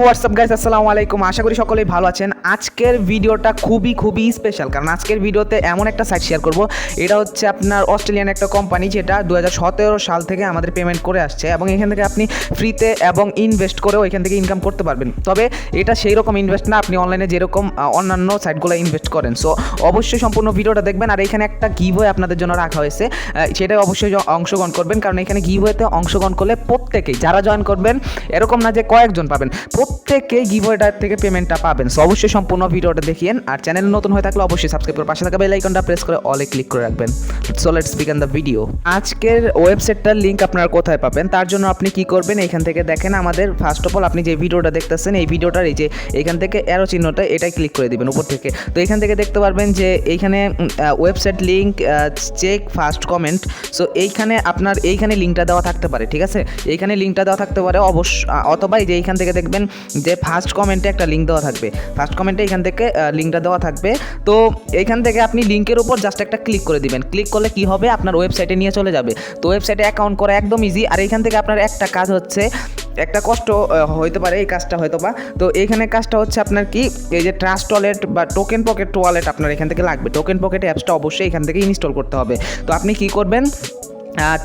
WhatsApp guys, আসসালামু আলাইকুম। আশা করি সকলেই ভালো আছেন। আজকের ভিডিওটা খুবই স্পেশাল, কারণ আজকের ভিডিওতে এমন একটা সাইট শেয়ার করব। এটা হচ্ছে আপনার অস্ট্রেলিয়ান একটা কোম্পানি, যেটা 2017 সাল থেকে আমাদের পেমেন্ট করে আসছে, এবং এখান থেকে আপনি ফ্রিতে এবং ইনভেস্ট করেও এখান থেকে ইনকাম করতে পারবেন। তবে এটা সেই রকম ইনভেস্ট না আপনি অনলাইনে যেরকম অন্যান্য সাইটগুলো ইনভেস্ট করেন। সো অবশ্যই সম্পূর্ণ ভিডিওটা দেখবেন। আর এখানে একটা গিভওয়ে আপনাদের জন্য রাখা হয়েছে, সেটা অবশ্যই অংশগ্রহণ করবেন, কারণ এখানে গিভওয়েতে অংশগ্রহণ করলে প্রত্যেকেই যারা জয়েন করবেন, এরকম না যে কয়েকজন পাবেন, প্রত্যেকেই গিভওয়েটার থেকে পেমেন্টটা পাবেন। সো অবশ্যই সম্পূর্ণ ভিডিওটা দেখিয়েন। আর চ্যানেল নতুন হয়ে থাকলে অবশ্যই সাবস্ক্রাইব করে পাশে থাকা বেল আইকনটা প্রেস করে অলে ক্লিক করে রাখবেন। So let's begin the video. আজকের ওয়েবসাইটটার লিঙ্ক আপনারা কোথায় পাবেন, তার জন্য আপনি কি করবেন, এখান থেকে দেখেন আমাদের ফার্স্ট অফ অল আপনি যে ভিডিওটা দেখতেছেন, এই ভিডিওটার এই যে এখান থেকে অ্যারো চিহ্নটা, এটাই ক্লিক করে দিবেন উপর থেকে। তো এখান থেকে দেখতে পারবেন যে এইখানে website link check first comment. So এইখানে আপনার এইখানে লিঙ্কটা দেওয়া থাকতে পারে, ঠিক আছে, এইখানে লিঙ্কটা দেওয়া থাকতে পারে অথবা এই যে এইখান থেকে দেখবেন যে ফার্স্ট কমেন্টে একটা লিঙ্ক দেওয়া থাকবে, ফার্স্ট কমেন্টে এখান থেকে লিঙ্কটা দেওয়া থাকবে। তো এইখান থেকে আপনি লিঙ্কের উপর জাস্ট একটা ক্লিক করে দিবেন। ক্লিক করলে কি হবে, আপনার ওয়েবসাইটে নিয়ে চলে যাবে। তো ওয়েবসাইটে অ্যাকাউন্ট করা একদম ইজি। আর এইখান থেকে আপনার একটা কাজ হচ্ছে, একটা কষ্ট হইতে পারে এই কাজটা হয়তো বা, তো এইখানে কাজটা হচ্ছে আপনার কি, এই যে ট্রাস্ট ওয়ালেট বা টোকেন পকেট ওয়ালেট আপনার এখান থেকে লাগবে। টোকেন পকেট অ্যাপসটা অবশ্যই এখান থেকে ইনস্টল করতে হবে। তো আপনি কি করবেন,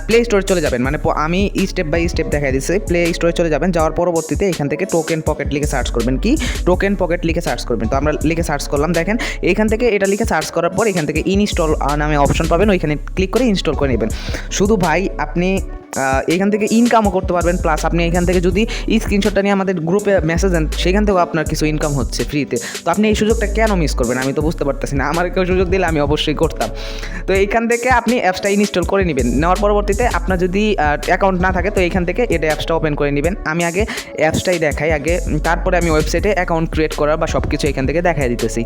প্লে স্টোরে চলে যাবেন, মানে আমি স্টেপ বাই স্টেপ দেখাই দিচ্ছি। প্লে স্টোরে চলে যাবেন, যাওয়ার পরবর্তীতে এখান থেকে টোকেন পকেট লিখে সার্চ করবেন। কি টোকেন পকেট লিখে সার্চ করবেন। তো আমরা লিখে সার্চ করলাম, দেখেন এইখান থেকে এটা লিখে সার্চ করার পর এখান থেকে ইনস্টল নামে অপশন পাবেন, ওইখানে ক্লিক করে ইনস্টল করে নেবেন। শুধু ভাই আপনি এখান থেকে ইনকামও করতে পারবেন, প্লাস আপনি এখান থেকে যদি এই স্ক্রিনশটটা নিয়ে আমাদের গ্রুপে মেসেজ দেন, সেখান থেকেও আপনার কিছু ইনকাম হচ্ছে ফ্রিতে। তো আপনি এই সুযোগটা কেন মিস করবেন, আমি তো বুঝতে পারতেছি না। আমার কেউ সুযোগ দিলে আমি অবশ্যই করতাম। তো এইখান থেকে আপনি অ্যাপসটা ইনস্টল করে নেবেন। নেওয়ার পরবর্তীতে আপনার যদি অ্যাকাউন্ট না থাকে, তো এইখান থেকে এটা অ্যাপসটা ওপেন করে নেবেন। আমি আগে অ্যাপসটাই দেখাই আগে, তারপরে আমি ওয়েবসাইটে অ্যাকাউন্ট ক্রিয়েট করার বা সব কিছু এখান থেকে দেখাই দিতেছি।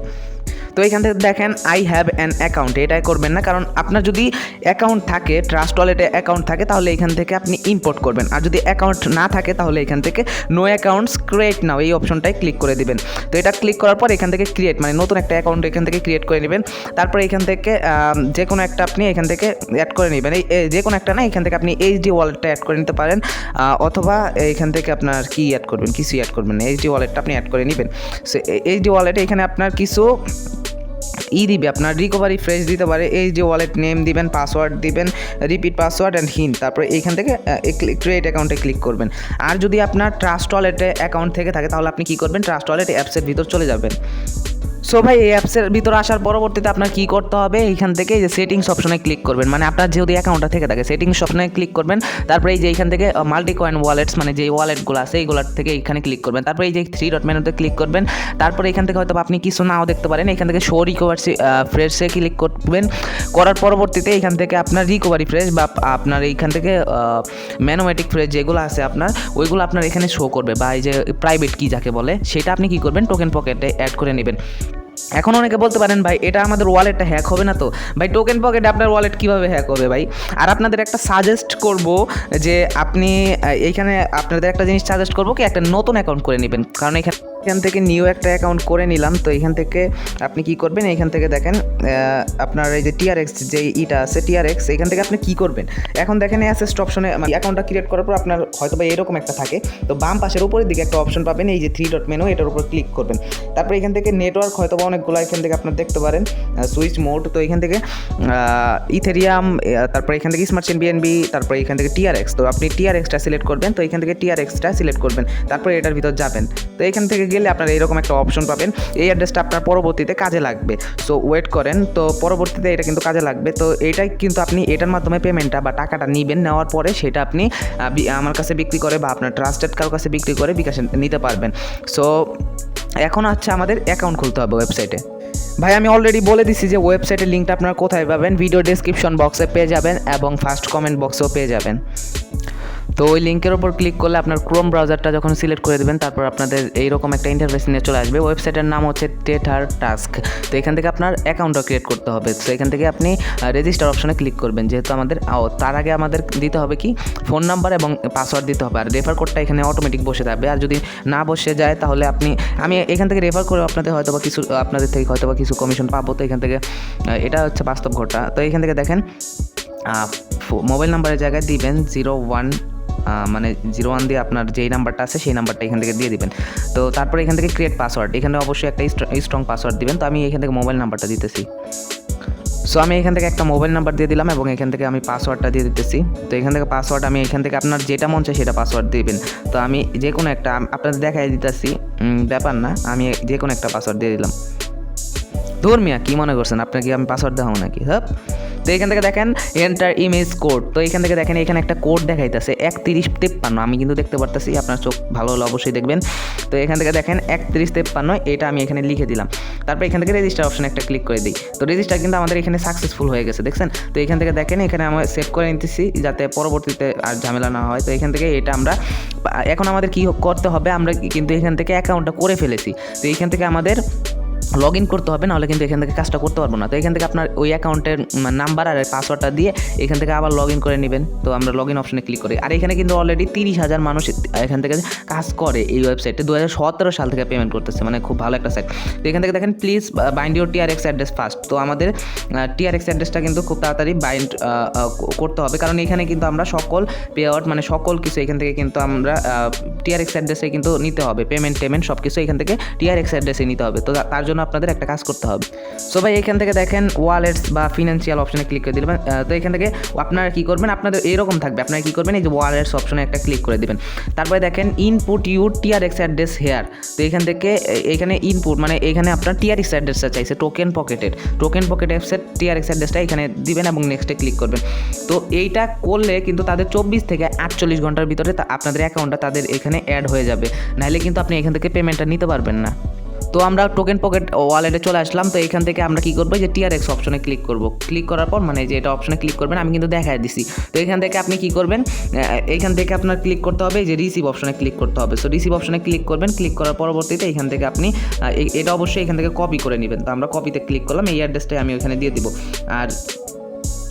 তো এখান থেকে দেখেন আই হ্যাভ অ্যান অ্যাকাউন্ট, এটাই করবেন না, কারণ আপনার যদি অ্যাকাউন্ট থাকে, ট্রাস্ট ওয়ালেটে অ্যাকাউন্ট থাকে, তাহলে এখান থেকে আপনি ইম্পোর্ট করবেন। আর যদি অ্যাকাউন্ট না থাকে, তাহলে এখান থেকে নো অ্যাকাউন্টস ক্রিয়েট নাও এই অপশনটাই ক্লিক করে দিবেন। তো এটা ক্লিক করার পর এখান থেকে ক্রিয়েট, মানে নতুন একটা অ্যাকাউন্ট এখান থেকে ক্রিয়েট করে নেবেন। তারপরে এখান থেকে যে কোনো একটা আপনি এখান থেকে অ্যাড করে নেবেন। এই যে কোনো একটা না, এখান থেকে আপনি এইচডি ওয়ালেটটা অ্যাড করে নিতে পারেন, অথবা এখান থেকে আপনার কি অ্যাড করবেন, কিছুই অ্যাড করবেন না, এইচডি ওয়ালেটটা আপনি অ্যাড করে নেবেন। সো এইচডি ওয়ালেটে এখানে আপনার কিছু দিবে, আপনার রিকভারি ফ্রেশ দিতে পারে, এই যে ওয়ালেট নেম দিবেন, পাসওয়ার্ড দিবেন, রিপিট পাসওয়ার্ড অ্যান্ড হিন্ট। তারপরে এইখান থেকে ক্রিয়েট অ্যাকাউন্টে ক্লিক করবেন। আর যদি আপনার ট্রাস্ট ওয়ালেটে অ্যাকাউন্ট থেকে থাকে, তাহলে আপনি কী করবেন, ট্রাস্ট ওয়ালেট অ্যাপসের ভিতর চলে যাবেন। সো ভাই এই অ্যাপসের ভিতরে আসার পরবর্তীতে আপনার কী করতে হবে, এইখান থেকে এই যে সেটিংস অপশনে ক্লিক করবেন, মানে আপনার যদি অ্যাকাউন্টটা থেকে থাকে সেটিংস অপশনে ক্লিক করবেন। তারপরে এই যে এইখান থেকে মাল্টি কয়েন ওয়ালেটস, মানে যে ওয়ালেটগুলো আছে এইগুলোর থেকে এইখানে ক্লিক করবেন। তারপরে এই যে 3 ডট মেনুতে ক্লিক করবেন। তারপরে এখান থেকে হয়তো আপনি কিছু নাও দেখতে পারেন, এখান থেকে শো রিকভারি ফ্রেশে ক্লিক করবেন। করার পরবর্তীতে এখান থেকে আপনার রিকভারি ফ্রেশ বা আপনার এইখান থেকে ম্যানোমেটিক ফ্রেশ যেগুলো আছে আপনার, ওইগুলো আপনার এখানে শো করবে, বা এই যে প্রাইভেট কি যাকে বলে, সেটা আপনি কী করবেন, টোকেন পকেটে অ্যাড করে নেবেন। এখন অনেকে বলতে পারেন, ভাই এটা আমাদের ওয়ালেটটা হ্যাক হবে না? তো ভাই টোকেন পকেটে আপনার ওয়ালেট কীভাবে হ্যাক হবে ভাই? আর আপনাদের একটা সাজেস্ট করব যে আপনি এইখানে আপনাদের একটা জিনিস সাজেস্ট করবো, কি একটা নতুন অ্যাকাউন্ট করে নেবেন, কারণ এখান থেকে নিউ একটা অ্যাকাউন্ট করে নিলাম। তো এখান থেকে আপনি কি করবেন, এইখান থেকে দেখেন আপনার এই যে টিআরএক্স যে ইটা আছে, টিআরএক্স, এখান থেকে আপনি কি করবেন, এখন দেখেন অ্যাসেস্ট অপশনে, মানে অ্যাকাউন্টটা ক্রিয়েট করার পর আপনার হয়তো বা এরকম একটা থাকে। তো বাম পাশের উপরের দিকে একটা অপশন পাবেন, এই যে 3 ডট মেনু, এটার উপর ক্লিক করবেন। তারপরে এখান থেকে নেটওয়ার্ক হয়তো বা অনেকগুলো এখান থেকে আপনার দেখতে পারেন, সুইচ মোড। তো এখান থেকে ইথেরিয়াম, তারপরে এখান থেকে স্মার্ট চেইন বিএনবি, তারপরে এখান থেকে টিআরএক্স। তো আপনি টিআরএক্সটা সিলেক্ট করবেন। তো এখান থেকে টিআরএক্সটা সিলেক্ট করবেন, তারপরে এটার ভিতর যাবেন। তো এখান থেকে গেলে আপনার এইরকম একটা অপশন পাবেন, এই অ্যাড্রেসটা আপনার পরবর্তীতে কাজে লাগবে। সো ওয়েট করেন, তো পরবর্তীতে এটা কিন্তু কাজে লাগবে। তো এটাই কিন্তু আপনি এটার মাধ্যমে পেমেন্টটা বা টাকাটা নেবেন, নেওয়ার পরে সেটা আপনি আমার কাছে বিক্রি করে বা আপনার ট্রাস্টেড কারোর কাছে বিক্রি করে বিকাশে নিতে পারবেন। সো এখন হচ্ছে আমাদের অ্যাকাউন্ট খুলতে হবে ওয়েবসাইটে। ভাই আমি অলরেডি বলে দিচ্ছি যে ওয়েবসাইটের লিঙ্কটা আপনারা কোথায় পাবেন, ভিডিও ডেসক্রিপশন বক্সে পেয়ে যাবেন এবং ফার্স্ট কমেন্ট বক্সেও পেয়ে যাবেন। তো ওই লিঙ্কের ওপর ক্লিক করলে আপনার ক্রোম ব্রাউজারটা যখন সিলেক্ট করে দেবেন, তারপর আপনাদের এইরকম একটা ইন্টারফেস নিয়ে চলে আসবে। ওয়েবসাইটের নাম হচ্ছে টেথার টাস্ক। তো এখান থেকে আপনার অ্যাকাউন্টটা ক্রিয়েট করতে হবে। তো এখান থেকে আপনি রেজিস্টার অপশনে ক্লিক করবেন, যেহেতু আমাদের তার আগে আমাদের দিতে হবে কি, ফোন নাম্বার এবং পাসওয়ার্ড দিতে হবে। আর রেফার কোডটা এখানে অটোমেটিক বসে থাকবে, আর যদি না বসে যায় তাহলে আমি এখান থেকে রেফার করে আপনাদের হয়তো বা কিছু আপনাদের থেকে হয়তো বা কিছু কমিশন পাবো। তো এখান থেকে এটা হচ্ছে বাস্তব ঘটনা। তো এখান থেকে দেখেন মোবাইল নাম্বারের জায়গায় দিবেন 01 মানে 01 দিয়ে আপনার যেই নাম্বারটা আছে সেই নাম্বারটা এখান থেকে দিয়ে দিবেন। তো তারপরে এখান থেকে ক্রিয়েট পাসওয়ার্ড, এখানে অবশ্যই একটা স্ট্রং পাসওয়ার্ড দিবেন। তো আমি এখান থেকে মোবাইল নাম্বারটা দিতেছি। সো আমি এখান থেকে একটা মোবাইল নাম্বার দিয়ে দিলাম এবং এখান থেকে আমি পাসওয়ার্ডটা দিয়ে দিতেছি। তো এখান থেকে পাসওয়ার্ড আমি এখান থেকে আপনার যেটা মন চায় সেটা পাসওয়ার্ড দিবেন। তো আমি যে কোনো একটা আপনাদের দেখাই দিতেছি, ব্যাপার না, আমি যে কোনো একটা পাসওয়ার্ড দিয়ে দিলাম। ধর মিয়া কী মনে করছেন আপনার কি আমি পাসওয়ার্ড দেখাবো নাকি? হ্যাঁ। তো এখান থেকে দেখেন এন্টার ইমেজ কোড। তো এখান থেকে দেখেন এখানে একটা কোড দেখাইতেছে 3153, আমি কিন্তু দেখতে পারতেছি, আপনার চোখ ভালো হলে অবশ্যই দেখবেন। তো এখান থেকে দেখেন 3153, এটা আমি এখানে লিখে দিলাম। তারপর এখান থেকে রেজিস্টার অপশন একটা ক্লিক করে দিই। তো রেজিস্টার কিন্তু আমাদের এখানে সাকসেসফুল হয়ে গেছে, দেখছেন। তো এখান থেকে দেখেন এখানে আমরা সেভ করে নিতেছি যাতে পরবর্তীতে আর ঝামেলা না হয়। তো এখান থেকে এটা আমরা এখন আমাদের কি করতে হবে, আমরা কিন্তু এখান থেকে অ্যাকাউন্টটা করে ফেলেছি। তো এইখান থেকে আমাদের লগ ইন করতে হবে, নাহলে কিন্তু এখান থেকে কাজটা করতে পারবো না। তো এখান থেকে আপনার ওই অ্যাকাউন্টের নাম্বার আর পাসওয়ার্ডটা দিয়ে এখান থেকে আবার লগ ইন করে নেবেন। তো আমরা লগ ইন অপশনে ক্লিক করি। আর এখানে কিন্তু অলরেডি 30,000 মানুষ এখান থেকে কাজ করে এই ওয়েবসাইটে। 2017 সাল থেকে পেমেন্ট করতেছে, মানে খুব ভালো একটা সাইট। তো এখান থেকে দেখেন please bind your TRX address first. তো আমাদের TRX অ্যাড্রেসটা কিন্তু খুব তাড়াতাড়ি বাইন্ড করতে হবে, কারণ এখানে কিন্তু আমরা সকল পে আউট মানে সকল কিছু এখান থেকে কিন্তু আমরা TRX অ্যাড্রেসে কিন্তু নিতে হবে, পেমেন্ট সব কিছু এখান থেকে TRX অ্যাড্রেসে নিতে হবে। তো তার জন্য আপনাদের একটা কাজ করতে হবে। সো ভাই এখান থেকে দেখেন ওয়ালেটস বা ফিনান্সিয়াল অপশনে ক্লিক করে দিবেন। তো এখান থেকে আপনারা কী করবেন, আপনাদের এরকম থাকবে, আপনারা কী করবেন, এই যে ওয়ালেটস অপশনে একটা ক্লিক করে দিবেন। তারপরে দেখেন input your TRX address here. তো এখান থেকে এখানে ইনপুট মানে এখানে আপনার TRX অ্যাড্রেসটা চাইছে টোকেন পকেট অ্যাপসের TRX অ্যাড্রেসটা এখানে দিবেন এবং নেক্সটে ক্লিক করবেন। তো এইটা করলে কিন্তু তাদের 24 থেকে 48 ঘন্টার ভিতরে আপনাদের অ্যাকাউন্টটা তাদের এখানে অ্যাড হয়ে যাবে, নাহলে কিন্তু আপনি এখান থেকে পেমেন্টটা নিতে পারবেন না। তো আমরা টোকেন পকেট ওয়ালেটে চলে আসলাম। তো এখান থেকে আমরা কী করবো, যে TRX অপশনে ক্লিক করব। ক্লিক করার পর মানে যে এটা অপশনে ক্লিক করবেন, আমি কিন্তু দেখাই দিছি। তো এখান থেকে আপনি কী করবেন, এখান থেকে আপনার ক্লিক করতে হবে, যে রিসিভ অপশনে ক্লিক করতে হবে। সো রিসিভ অপশনে ক্লিক করবেন। ক্লিক করার পরবর্তীতে এখান থেকে আপনি এটা অবশ্যই এখান থেকে কপি করে নেবেন। তো আমরা কপিতে ক্লিক করলাম, এই অ্যাড্রেসটাই আমি ওখানে দিয়ে দিব। আর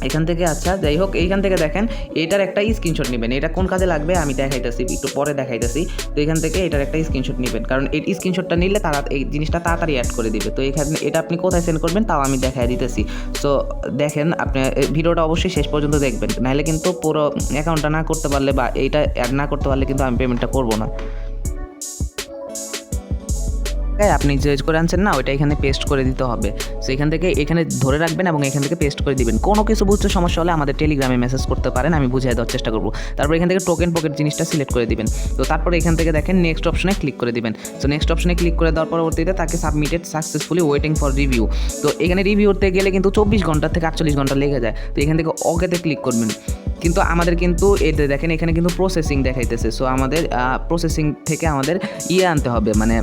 এখান থেকে আচ্ছা যাই হোক, এইখান থেকে দেখেন এটার একটা স্ক্রিনশট নেবেন। এটা কোন কাজে লাগবে আমি দেখাইতেছি, একটু পরে দেখাইতেছি। তো এখান থেকে এটার একটা স্ক্রিনশট নেবেন, কারণ এই স্ক্রিনশটটা নিলে তারা এই জিনিসটা তাড়াতাড়ি অ্যাড করে দিবে। তো এখানে এটা আপনি কোথায় সেন্ড করবেন তাও আমি দেখাই দিতেছি। সো দেখেন আপনি ভিডিওটা অবশ্যই শেষ পর্যন্ত দেখবেন, নাহলে কিন্তু পুরো অ্যাকাউন্টটা না করতে পারলে বা এইটা অ্যাড না করতে পারলে কিন্তু আমি পেমেন্টটা করবো না। আপনি যে করে আনছেন না ওইটা এখানে পেস্ট করে দিতে হবে। সো এখান থেকে এখানে ধরে রাখবেন এবং এখান থেকে পেস্ট করে দিবেন। কোনো কিছু বুঝতে সমস্যা হলে আমাদের টেলিগ্রামে মেসেজ করতে পারেন, আমি বুঝিয়ে দেওয়ার চেষ্টা করবো। তারপর এখান থেকে টোকেন পকেট জিনিসটা সিলেক্ট করে দিবেন। তো তারপরে এখান থেকে দেখেন নেক্সট অপশনে ক্লিক করে দিবেন। সো নেক্সট অপশনে ক্লিক করে দেওয়ার পরবর্তীতে তাকে submitted successfully waiting for review. তো এখানে রিভিউতে গেলে কিন্তু 24 ঘন্টা থেকে 48 ঘন্টা লেগে যায়। তো এখান থেকে ওকেতে ক্লিক করবেন। কিন্তু আমাদের কিন্তু এতে দেখেন এখানে কিন্তু প্রসেসিং দেখাইতেছে। সো আমাদের প্রসেসিং থেকে আমাদের আনতে হবে, মানে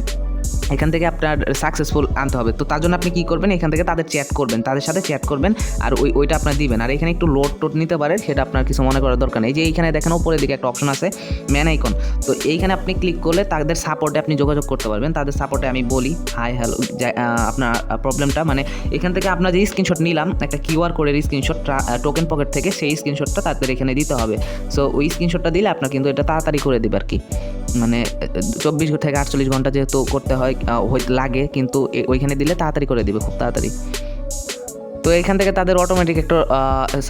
এখান থেকে আপনার সাকসেসফুল আনতে হবে। তো তার জন্য আপনি কী করবেন, এখান থেকে তাদের চ্যাট করবেন, তাদের সাথে চ্যাট করবেন আর ওইটা আপনার দিবেন। আর এখানে একটু লোড নিতে পারেন, সেটা আপনার কিছু মনে করার দরকার নেই। যে এইখানে দেখেন উপরের দিকে একটা অপশন আছে ম্যান আইকন। তো এইখানে আপনি ক্লিক করলে তাদের সাপোর্টে আপনি যোগাযোগ করতে পারবেন। তাদের সাপোর্টে আমি বলি হাই হ্যালো আপনার প্রবলেমটা, মানে এখান থেকে আপনার যে স্ক্রিনশট নিলাম একটা QR কোডের স্ক্রিনশট টোকেন পকেট থেকে, সেই স্ক্রিনশটটা তাদের এখানে দিতে হবে। সো ওই স্ক্রিনশটটা দিলে আপনার কিন্তু এটা তাড়াতাড়ি করে দেবে আর কি, মানে 24 থেকে 48 ঘন্টা যেহেতু করতে হয় লাগে, কিন্তু ওইখানে দিলে তাড়াতাড়ি করে দিবে, খুব তাড়াতাড়ি। তো এখান থেকে তাদের অটোমেটিক একটা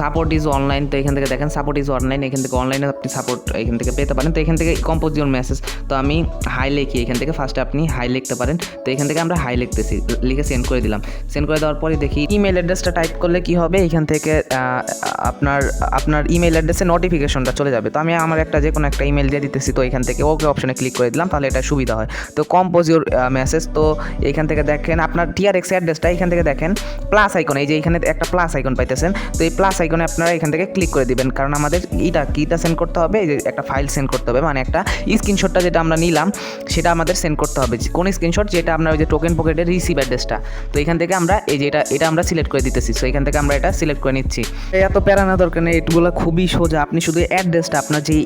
সাপোর্ট ইজ অনলাইন। তো এখান থেকে দেখেন সাপোর্ট ইজ অনলাইন, এখান থেকে অনলাইনে আপনি সাপোর্ট এখান থেকে পেতে পারেন। তো এখান থেকে কম্পোজ ইউর মেসেজ। তো আমি হাই লিখি, এখান থেকে ফার্স্টে আপনি হাই লিখতে পারেন। তো এখান থেকে আমরা হাই লিখতেছি, লিখে সেন্ড করে দিলাম। সেন্ড করে দেওয়ার পরে দেখি ইমেল অ্যাড্রেসটা টাইপ করলে কি হবে, এখান থেকে আপনার ইমেল অ্যাড্রেসে নোটিফিকেশনটা চলে যাবে। তো আমি আমার একটা যে কোনো একটা ইমেল দিয়ে দিতেছি। তো এখান থেকে ওকে অপশনে ক্লিক করে দিলাম, তাহলে এটা সুবিধা হয়। তো কম্পোজ ইউর মেসেজ। তো এখান থেকে দেখেন আপনার TRX অ্যাড্রেসটা, এখান থেকে দেখেন প্লাস আইকন, এই যে এখানে একটা প্লাস আইকন পাইতেছেন। তো এই প্লাস আইকনে আপনারা এখান থেকে ক্লিক করে দিবেন, কারণ আমাদের কিটা সেন্ড করতে হবে, এই যে একটা ফাইল সেন্ড করতে হবে, মানে একটা স্ক্রিনশটটা যেটা আমরা নিলাম সেটা আমাদের সেন্ড করতে হবে। কোন স্ক্রিনশট, যেটা আপনার ওই যে টোকেন পকেটের রিসিভ অ্যাড্রেসটা। তো এখান থেকে আমরা এই যে এটা আমরা সিলেক্ট করে দিতেছি। সো এখান থেকে আমরা এটা সিলেক্ট করে নিচ্ছি। এত প্যারানা দরকার নেই, এগুলো খুবই সোজা। আপনি শুধু অ্যাড্রেসটা আপনার যেই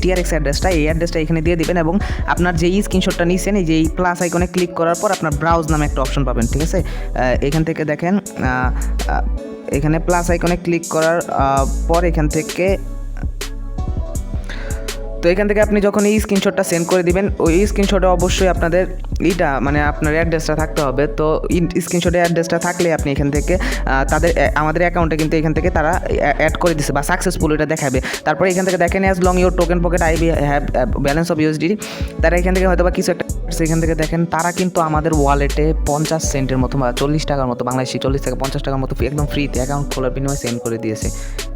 TRX অ্যাড্রেসটা, এই অ্যাড্রেসটা এখানে দিয়ে দিবেন এবং আপনার যেই স্ক্রিনশটটা নিয়েছেন এই যে প্লাস আইকনে ক্লিক করার পর আপনার ব্রাউজ নামে একটা অপশন পাবেন, ঠিক আছে। এখান থেকে দেখেন এখানে প্লাস আইকনে ক্লিক করার পর এখান থেকে তো এখান থেকে আপনি যখন এই স্ক্রিনশটটা সেন্ড করে দিবেন, ওই স্ক্রিনশটে অবশ্যই আপনাদের এইটা মানে আপনার অ্যাড্রেসটা থাকতে হবে। তো স্ক্রিনশটে অ্যাড্রেসটা থাকলে আপনি এখান থেকে আমাদের অ্যাকাউন্টে কিন্তু এখান থেকে তারা অ্যাড করে দিচ্ছে বা সাকসেসফুল এটা দেখাবে। তারপরে এখান থেকে দেখেন as long your token pocket I have balance of USD, তারা এখান থেকে হয়তো বা কিছু একটা এখান থেকে দেখেন তারা কিন্তু আমাদের ওয়ালেটে 50 সেন্টের মতো বা 40 টাকার মতো, বাংলাদেশি 40 থেকে 50 টাকার মতো একদম ফ্রিতে অ্যাকাউন্ট খোলার বিনিময়ে সেন্ড করে দিয়েছে।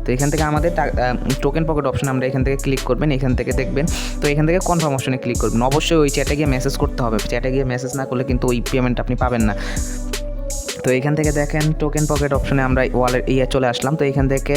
তো এখান থেকে আমাদের টোকেন পকেট অপশন আমরা এখান থেকে ক্লিক করবেন, এখান থেকে দেখবেন। তো এখান থেকে কনফার্ম অপশনে ক্লিক করবেন। অবশ্যই ওই চ্যাটে গিয়ে মেসেজ করতে হবে, চ্যাটে গিয়ে মেসেজ না করলে কিন্তু ওই পেমেন্ট আপনি পাবেন না। তো এখান থেকে দেখেন টোকেন পকেট অপশনে আমরা ওয়ালেট চলে আসলাম। তো এখান থেকে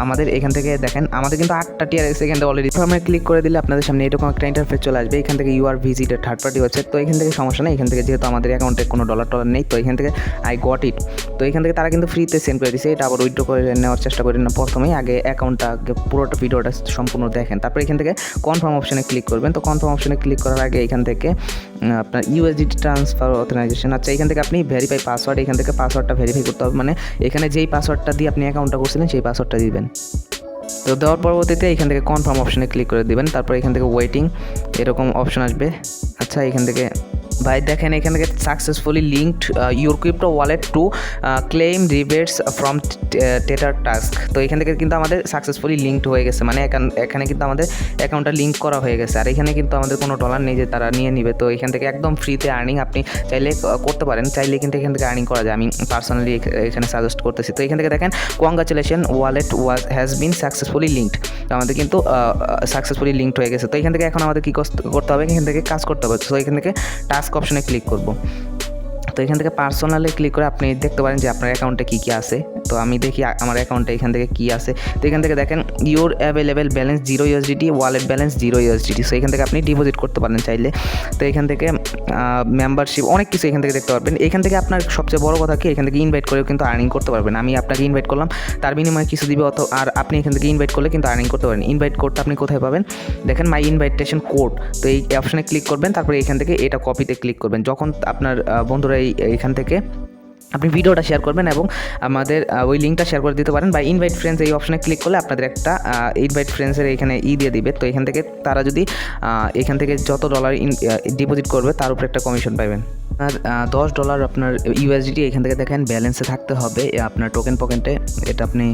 আমাদের এখান থেকে দেখেন আমাদের কিন্তু 8টা টিয়ার এখান থেকে অলরেডি আমরা ক্লিক করে দিলে আপনাদের সামনে এরকম একটা ইন্টারফেস চলে আসবে। এখান থেকে you are visited third party website. তো এখান থেকে সমস্যা নেই, এখান থেকে যেহেতু আমাদের অ্যাকাউন্টে কোনো ডলার নেই, তো এখান থেকে আই গট ইট। তো এখান থেকে তারা কিন্তু ফ্রিতে সেন্ড করে দিচ্ছে। এটা আবার উইথড্র করে নেওয়ার চেষ্টা করেন না, প্রথমেই আগে অ্যাকাউন্টটা পুরোটা ভিডিওটা সম্পূর্ণ দেখেন, তারপর এখান থেকে কনফার্ম অপশনে ক্লিক করবেন। তো কনফার্ম অপশনে ক্লিক করার আগে এখান থেকে আপনার ইউএসডি ট্রান্সফার অথরাইজেশন, আচ্ছা এখান থেকে আপনি ভেরিফাই পাসওয়ার্ড, এখান থেকে পাসওয়ার্ডটা ভেরিফাই করতে হবে, মানে এখানে যেই পাসওয়ার্ডটা দিয়ে আপনি অ্যাকাউন্টটা করছিলেন সেই পাসওয়ার্ডটা দিবেন। তো দেওয়ার পরবর্তীতে এখান থেকে কনফার্ম অপশনে ক্লিক করে দিবেন। তারপর এখান থেকে ওয়েটিং এরকম অপশন আসবে। আচ্ছা এখান থেকে ভাই দেখেন এখান থেকে successfully linked your crypto wallet to claim rebates from tether task. তো এখান থেকে কিন্তু আমাদের সাকসেসফুলি লিঙ্কড হয়ে গেছে, মানে এখানে কিন্তু আমাদের অ্যাকাউন্টটা লিঙ্ক করা হয়ে গেছে। আর এখানে কিন্তু আমাদের কোনো ডলার নেই যে তারা নিয়ে নিবে। তো এখান থেকে একদম ফ্রিতে আর্নিং আপনি চাইলে করতে পারেন, চাইলে কিন্তু এখান থেকে আর্নিং করা যায়। আমি পার্সোনালি এখানে সাজেস্ট করতেছি। তো এখান থেকে দেখেন congratulation wallet has been successfully linked. তো আমাদের কিন্তু সাকসেসফুলি লিঙ্কড হয়ে গেছে। তো এখান থেকে এখন আমাদের কী করতে হবে, এখান থেকে কাজ করতে হবে। তো এখান থেকে টাস্ক অপশনে ক্লিক করব। তো এখান থেকে পার্সোনালে ক্লিক করে আপনি দেখতে পারেন যে আপনার অ্যাকাউন্টে কী কী আছে। তো আমি দেখি আমার অ্যাকাউন্টে এখান থেকে কী আছে। তো এখান থেকে দেখেন your available balance 0 USDT, wallet balance 0 USDT। So এখান থেকে আপনি ডিপোজিট করতে পারেন চাইলে। তো এখান থেকে মেম্বারশিপ অনেক কিছু এখান থেকে দেখতে পারবেন। এখান থেকে আপনার সবচেয়ে বড় কথা কি, এখান থেকে ইনভাইট করেও কিন্তু আর্নিং করতে পারবেন। আমি আপনাকে ইনভাইট করলাম, তার বিনিময়ে কিছু দিবে আর আপনি এখান থেকে ইনভাইট করলে কিন্তু আর্নিং করতে পারেন। ইনভাইট কোডটা আপনি কোথায় পাবেন, দেখেন মাই ইনভাইটেশন কোড। তো এই অপশনে ক্লিক করবেন, তারপরে এখান থেকে এটা কপিতে ক্লিক করবেন। যখন আপনার বন্ধুরা এখান থেকে আপনি ভিডিওটা শেয়ার করবেন এবং আমাদের ওই লিঙ্কটা শেয়ার করে দিতে পারেন, বা ইনভাইট ফ্রেন্ডস এই অপশনে ক্লিক করলে আপনাদের একটা ইনভাইট ফ্রেন্ডসের এখানে দিয়ে দিবে। তো এখান থেকে তারা যদি এখান থেকে যত ডলার ডিপোজিট করবে তার উপরে একটা কমিশন পাবেন। আর $10 আপনার ইউএসডিটি এখান থেকে দেখেন ব্যালেন্সে থাকতে হবে আপনার টোকেন পকেটে। এটা আপনি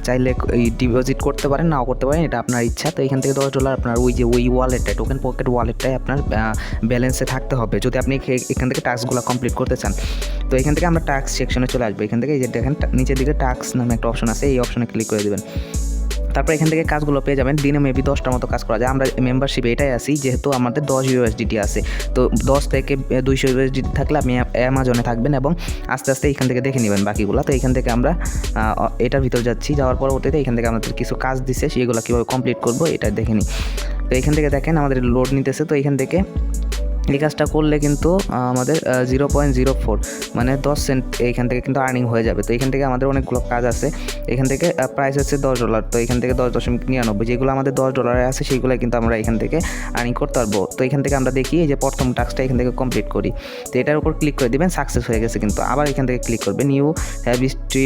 চাইলে ডিপোজিট করতে পারেন, নাও করতে পারেন, এটা আপনার ইচ্ছা। তো এখান থেকে $10 আপনার ওই ওয়ালেটটায় টোকেন পকেট ওয়ালেটটায় আপনার ব্যালেন্সে থাকতে হবে যদি আপনি এখান থেকে টাস্কগুলো কমপ্লিট করতে চান। তো এখান থেকে আমরা টাস্ক সেকশনে চলে আসবো। এখান থেকে এই যে দেখেন নিচের দিকে টাস্ক নামে একটা অপশন আছে, এই অপশনে ক্লিক করে দেবেন। তারপর এখান থেকে কাজগুলো পেয়ে যাবেন। দিনে মেবি 10টার মতো কাজ করা যায়। আমরা মেম্বারশিপে এটাই আসি যেহেতু আমাদের 10 USDT আছে। তো 10 থেকে 200 USDT থাকলে আপনি অ্যামাজনে থাকবেন এবং আস্তে আস্তে এখান থেকে দেখে নেবেন বাকিগুলো। তো এখান থেকে আমরা এটার ভিতর যাচ্ছি, যাওয়ার পরবর্তীতে এখান থেকে আমাদের কিছু কাজ দিচ্ছে, সেগুলো কীভাবে কমপ্লিট করবো এটা দেখে নিই। তো এখান থেকে দেখেন আমাদের লোড নিতেছে। তো এখান থেকে এই কাজটা করলে কিন্তু আমাদের 0.04 মানে 10 সেন্ট এইখান থেকে কিন্তু আর্নিং হয়ে যাবে। তো এখান থেকে আমাদের অনেকগুলো কাজ আছে। এখান থেকে প্রাইস হচ্ছে $10। তো এখান থেকে 10.99 যেগুলো আমাদের $10 আছে সেইগুলো কিন্তু আমরা এখান থেকে আর্নিং করতে পারবো। তো এখান থেকে আমরা দেখি যে প্রথম টাস্কটা এখান থেকে কমপ্লিট করি। তো এটার উপর ক্লিক করে দিবেন, সাকসেস হয়ে গেছে। কিন্তু আবার এখান থেকে ক্লিক করবেন, you have history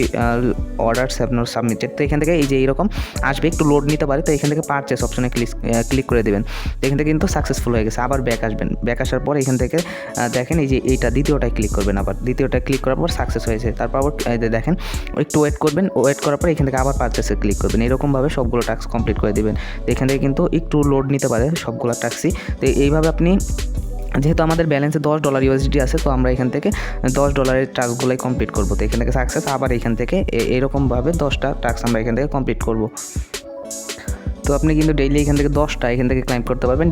orders have not submitted. তো এখান থেকে এই যে এইরকম আসবে, একটু লোড নিতে পারে। তো এখান থেকে পারচেস অপশনে ক্লিক করে দেবেন। তো এখান থেকে কিন্তু সাকসেসফুল হয়ে গেছে। আবার ব্যাক আসবেন, ব্যাক আসার পর এখান থেকে দেখেন এই যে এইটা দ্বিতীয়টায় ক্লিক করবেন। আবার দ্বিতীয়টায় ক্লিক করার পর সাকসেস হয়েছে। তারপর আবার দেখেন একটু ওয়েট করবেন, ওয়েট করার পর এখান থেকে আবার পারচেসে ক্লিক করবেন। এরকমভাবে সবগুলো টাস্ক কমপ্লিট করে দেবেন। তো এখান থেকে কিন্তু একটু লোড নিতে পারে সবগুলো টাস্কই। তো এইভাবে আপনি যেহেতু আমাদের ব্যালেন্সে $10 USDT আছে, তো আমরা এখান থেকে $10 টাস্কগুলোই কমপ্লিট করবো। তো এখান থেকে সাকসেস, আবার এখান থেকে এরকমভাবে 10টা টাস্ক আমরা এখান থেকে কমপ্লিট করবো। তো আপনি কিন্তু ডেইলি এখান থেকে 10টা এখান থেকে ক্লাইম করতে পারবেন,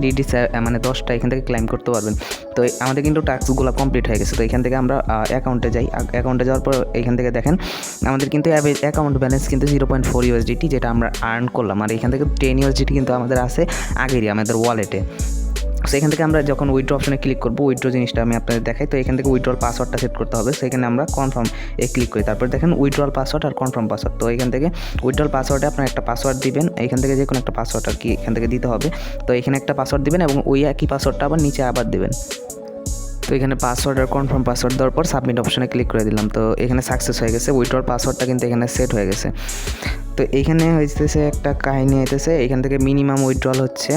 মানে 10টা এখান থেকে ক্লাইম করতে পারবেন। তো আমাদের কিন্তু টাস্কগুলো কমপ্লিট হয়ে গেছে। তো এখান থেকে আমরা অ্যাকাউন্টে যাই। অ্যাকাউন্টে যাওয়ার পর এখান থেকে দেখেন আমাদের কিন্তু অ্যাকাউন্ট ব্যালেন্স কিন্তু 0.4 USDT যেটা আমরা আর্ন করলাম। আর এখান থেকে 10 USDT কিন্তু আমাদের আছে আগেরই আমাদের ওয়ালেটে। সো এখান থেকে আমরা যখন উইথড্র অপশনে ক্লিক করবো, উইথড্র জিনিসটা আমি আপনাদের দেখাই। তো এখান থেকে উইথড্রল পাসওয়ার্ডটা সেট করতে হবে। সেখানে আমরা কনফার্ম ক্লিক করি। তারপর দেখেন উইথড্রল পাসওয়ার্ড আর কনফার্ম পাসওয়ার্ড। তো এখান থেকে উইথড্রল পাসওয়ার্ডে আপনার একটা পাসওয়ার্ড দিবেন, এখান থেকে যে কোনো একটা পাসওয়ার্ড আর কি এখান থেকে দিতে হবে। তো এখানে একটা পাসওয়ার্ড দিবেন এবং ওই একই পাসওয়ার্ডটা আবার নিচে আবার দেবেন। তো এখানে পাসওয়ার্ড আর কনফার্ম পাসওয়ার্ড দেওয়ার পর সাবমিট অপশনে ক্লিক করে দিলাম। তো এখানে সাকসেস হয়ে গেছে, উইথড্রল পাসওয়ার্ডটা কিন্তু এখানে সেট হয়ে গেছে। তো এইখানে হইতেছে একটা কাহিনী হইতেছে, এখান থেকে মিনিমাম উইথড্রল হচ্ছে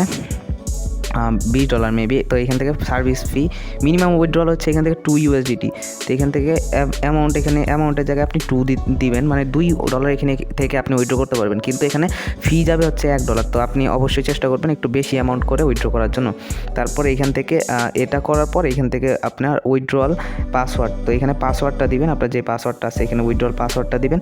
$20 মেবি। তো এখান থেকে সার্ভিস ফি মিনিমাম উইথড্রল হচ্ছে এখান থেকে $2 তো এখান থেকে অ্যামাউন্টের জায়গায় আপনি দিবেন, মানে $2 এখানে থেকে আপনি উইথড্র করতে পারবেন, কিন্তু এখানে ফি যাবে হচ্ছে $1। তো আপনি অবশ্যই চেষ্টা করবেন একটু বেশি অ্যামাউন্ট করে উইথড্র করার জন্য। তারপরে এখান থেকে এটা করার পর এখান থেকে আপনার উইথড্রল পাসওয়ার্ড, তো এখানে পাসওয়ার্ডটা দিবেন, আপনার যে পাসওয়ার্ডটা আছে এখানে উইথড্রল পাসওয়ার্ডটা দিবেন।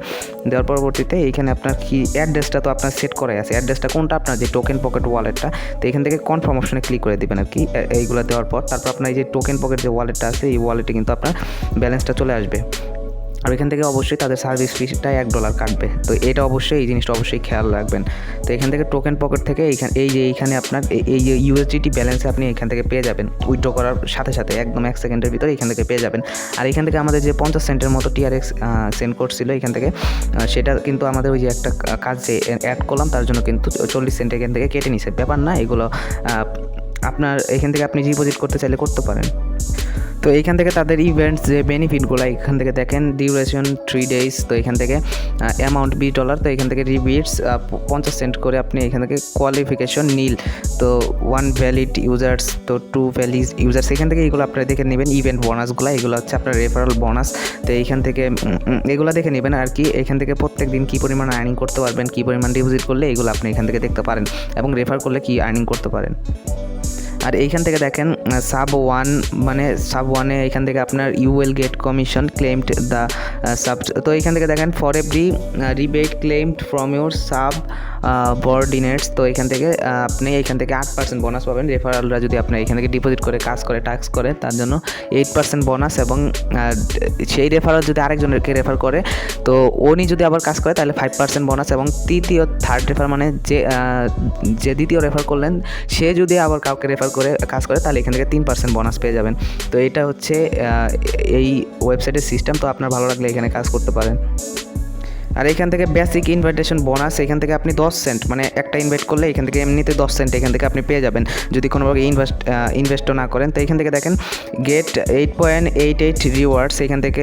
দেওয়ার পরবর্তীতে এইখানে আপনার কি অ্যাড্রেসটা তো আপনার সেট করাই আছে, অ্যাড্রেসটা কোনটা আপনার যে টোকেন পকেট ওয়ালেটটা, তো এখান থেকে কনফার্ম অপশনে ক্লিক করে দেবেন আর কি। এইগুলো দেওয়ার পর তারপর আপনার এই যে টোকেন পকেট যে ওয়ালেটটা আছে এই ওয়ালেটে কিন্তু আপনার ব্যালেন্সটা চলে আসবে। আর এখান থেকে অবশ্যই তাদের সার্ভিস ফিটা $1 কাটবে। তো এটা অবশ্যই এই জিনিসটা অবশ্যই খেয়াল রাখবেন। তো এখান থেকে টোকেন পকেট থেকে এইখানে আপনার এই যে USDT ব্যালেন্সে আপনি এখান থেকে পেয়ে যাবেন উইথড্র করার সাথে সাথে একদম 1 সেকেন্ডের ভিতরে এখান থেকে পেয়ে যাবেন। আর এখান থেকে আমাদের যে 50 সেন্টের মতো TRX সেন্ড করছিল এখান থেকে, সেটা কিন্তু আমাদের ওই যে একটা কাজে অ্যাড করলাম তার জন্য কিন্তু 40 সেন্ট এখান থেকে কেটে নিছে। ব্যাপার না, এগুলো আপনার এখান থেকে আপনি ডিপোজিট করতে চাইলে করতে পারেন। তো এইখান থেকে তাদের ইভেন্টস যে বেনিফিটগুলো এখান থেকে দেখেন, ডিউরেশন 3 days, তো এখান থেকে অ্যামাউন্ট $20, তো এখান থেকে রিবিটস 50 সেন্ট করে আপনি এখান থেকে কোয়ালিফিকেশন নীল, তো 1 ভ্যালিড ইউজার্স, তো 2 ভ্যালিড ইউজার্স, এখান থেকে এইগুলো আপনারা দেখে নেবেন। ইভেন্ট বোনাসগুলো এগুলো হচ্ছে আপনার রেফারেল বোনাস, তো এইখান থেকে এগুলো দেখে নেবেন আর কি। এখান থেকে প্রত্যেক দিন কী পরিমাণ আর্নিং করতে পারবেন, কী পরিমাণ ডিপোজিট করলে এগুলো আপনি এখান থেকে দেখতে পারেন, এবং রেফার করলে কী আর্নিং করতে পারেন। আর এইখান থেকে দেখেন সাব ওয়ানে এখান থেকে আপনার you will get commission claimed the sub, তো এখান থেকে দেখেন for every rebate claimed from your subordinates, তো এখান থেকে আপনি এখান থেকে 8% বোনাস পাবেন। রেফারালরা যদি আপনার এখান থেকে ডিপোজিট করে কাজ করে টাস্ক করে তার জন্য 8% বোনাস, এবং সেই রেফারাল যদি আরেকজনকে রেফার করে তো উনি যদি আবার কাজ করে তাহলে 5% বোনাস, এবং থার্ড রেফার মানে যে দ্বিতীয় রেফার করলেন সে যদি আবার কাউকে রেফার করে কাজ করে তাহলে এখান থেকে 3% বোনাস পেয়ে যাবেন। তো এটা হচ্ছে এই ওয়েবসাইটের সিস্টেম। তো আপনার ভালো লাগলে এখানে কাজ করতে পারেন। আর এখান থেকে বেসিক ইনভাইটেশন বোনাস, এখান থেকে আপনি 10 সেন্ট মানে একটা ইনভাইট করলে এখান থেকে এমনিতে 10 সেন্ট এখান থেকে আপনি পেয়ে যাবেন যদি কোনোভাবে ইনভেস্টও না করেন। তো এখান থেকে দেখেন গেট 8.88 রিওয়ার্ডস, এখান থেকে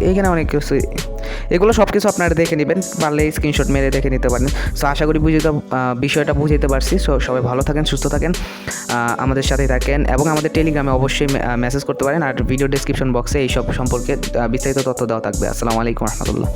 এইখানে অনেক কিছু, এগুলো সব কিছু আপনারা দেখে নেবেন, পারলে স্ক্রিনশট মেরে দেখে নিতে পারেন। সো আশা করি বিষয়টা বুঝাইতে পারছি। সো সবাই ভালো থাকেন, সুস্থ থাকেন, আমাদের সাথেই থাকেন, এবং আমাদের টেলিগ্রামে অবশ্যই মেসেজ করতে পারেন। আর ভিডিও ডেসক্রিপশন বক্সে এইসব সম্পর্কে বিস্তারিত তথ্য দেওয়া থাকবে। আসসালামু আলাইকুম রহমতুল্লাহ।